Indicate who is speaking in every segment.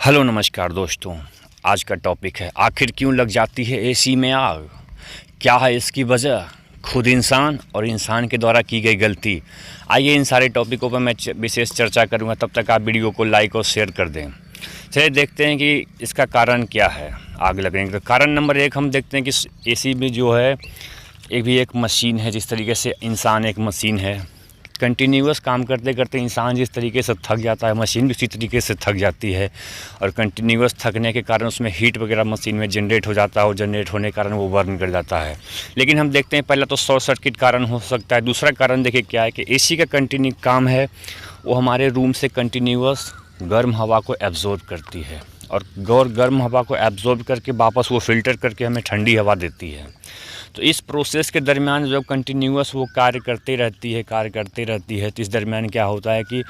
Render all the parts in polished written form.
Speaker 1: Hello नमस्कार दोस्तों। आज का टॉपिक है आखिर क्यों लग जाती है एसी में आग। क्या है इसकी वजह, खुद इंसान और इंसान के द्वारा की गई गलती। आइए इन सारे टॉपिकों पर मैं विशेष चर्चा करूंगा। तब तक आप वीडियो को लाइक और शेयर कर दें। चलिए देखते हैं कि इसका कारण क्या है आग लगने का। कारण नंबर 1 हम देखते हैं कि एसी में जो है एक मशीन है। जिस तरीके से इंसान एक मशीन है, कंटिन्यूअस काम करते करते इंसान जिस तरीके से थक जाता है, मशीन भी उसी तरीके से थक जाती है। और कंटिन्यूअस थकने के कारण उसमें हीट वगैरह मशीन में जनरेट हो जाता है और जनरेट होने के कारण वो बर्न कर जाता है। लेकिन हम देखते हैं पहला तो शॉर्ट सर्किट कारण हो सकता है। दूसरा कारण देखिए क्या है कि एसी का कंटिन्यू काम है, वो हमारे रूम से कंटिन्यूअस गर्म हवा को एब्जॉर्ब करती है और गर्म हवा को एब्जॉर्ब करके वापस वो फ़िल्टर करके हमें ठंडी हवा देती है। तो इस प्रोसेस के दरमियान जब कंटिन्यूअस वो कार्य करते रहती है तो इस दरमियान क्या होता है कि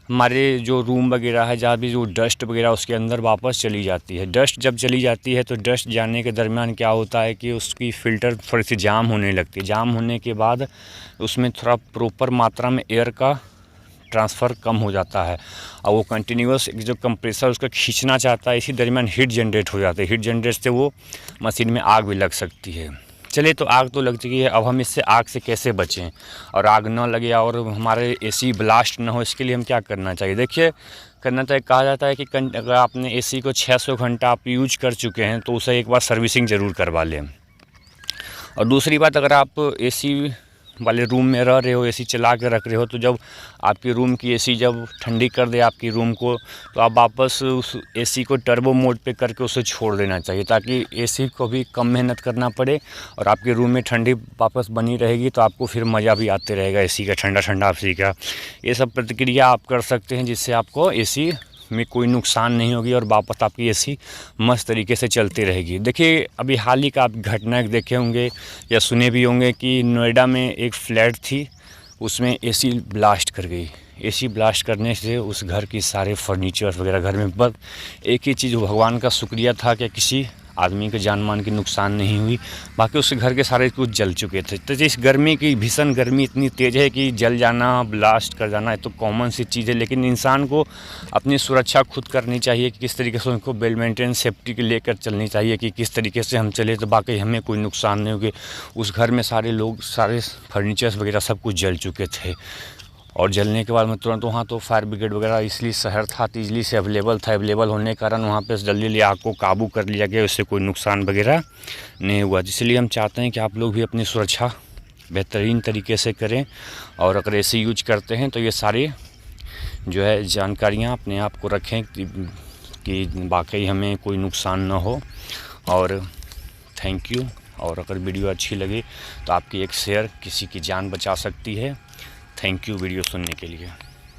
Speaker 1: हमारे जो रूम वगैरह है, जहाँ भी जो डस्ट वगैरह उसके अंदर वापस चली जाती है। डस्ट जब चली जाती है तो डस्ट जाने के दरमियान क्या होता है कि उसकी फ़िल्टर थोड़ी सी जाम होने लगती है। जाम होने के बाद उसमें थोड़ा प्रॉपर मात्रा में एयर का ट्रांसफ़र कम हो जाता है और वो कंटिन्यूअस जो कंप्रेसर उसका खींचना चाहता है, इसी दरमियान हीट जनरेट हो जाती है। हीट जनरेट से वो मशीन में आग भी लग सकती है। चलिए, तो आग तो लग चुकी है, अब हम इससे आग से कैसे बचें और आग ना लगे और हमारे एसी ब्लास्ट ना हो, इसके लिए हम क्या करना चाहिए। देखिए, करना चाहिए, कहा जाता है कि अगर आपने एसी को 600 घंटा आप यूज कर चुके हैं तो उसे एक बार सर्विसिंग ज़रूर करवा लें। और दूसरी बात, अगर आप एसी वाले रूम में रह रहे हो, एसी चला के रख रहे हो, तो जब आपकी रूम की एसी जब ठंडी कर दे आपकी रूम को, तो आप वापस उस एसी को टर्बो मोड पे करके उसे छोड़ देना चाहिए, ताकि एसी को भी कम मेहनत करना पड़े और आपके रूम में ठंडी वापस बनी रहेगी। तो आपको फिर मज़ा भी आते रहेगा एसी का, ठंडा ठंडा एसी का। ये सब प्रतिक्रिया आप कर सकते हैं जिससे आपको एसी में कोई नुकसान नहीं होगी और वापस आपकी एसी मस्त तरीके से चलती रहेगी। देखिए, अभी हाल ही का आप घटना देखे होंगे या सुने भी होंगे कि नोएडा में एक फ्लैट थी, उसमें एसी ब्लास्ट कर गई। एसी ब्लास्ट करने से उस घर की सारे फर्नीचर्स वगैरह घर में, बस एक ही चीज़, भगवान का शुक्रिया था कि किसी आदमी के जान मान की नुकसान नहीं हुई, बाकी उस घर के सारे कुछ जल चुके थे। तो इस गर्मी की, भीषण गर्मी इतनी तेज़ है कि जल जाना, ब्लास्ट कर जाना, ये तो कॉमन सी चीज़ है। लेकिन इंसान को अपनी सुरक्षा खुद करनी चाहिए कि किस तरीके से उनको वेल मेंटेन सेफ्टी के लेकर चलनी चाहिए कि किस तरीके से हम चले तो बाकी हमें कोई नुकसान नहीं होगी। उस घर में सारे लोग, सारे फर्नीचर्स वगैरह सब कुछ जल चुके थे और जलने के बाद में तुरंत वहाँ तो फायर ब्रिगेड वगैरह इसलिए शहर था तो इजली से अवेलेबल होने के कारण वहाँ पे जल्दी आग को काबू कर लिया गया। उससे कोई नुकसान वगैरह नहीं हुआ। इसलिए हम चाहते हैं कि आप लोग भी अपनी सुरक्षा बेहतरीन तरीके से करें और अगर एसी यूज करते हैं तो ये सारी जो है जानकारियाँ अपने आप को रखें कि वाकई हमें कोई नुकसान ना हो। और थैंक यू। और अगर वीडियो अच्छी लगी तो आपकी एक शेयर किसी की जान बचा सकती है। थैंक यू वीडियो सुनने के लिए।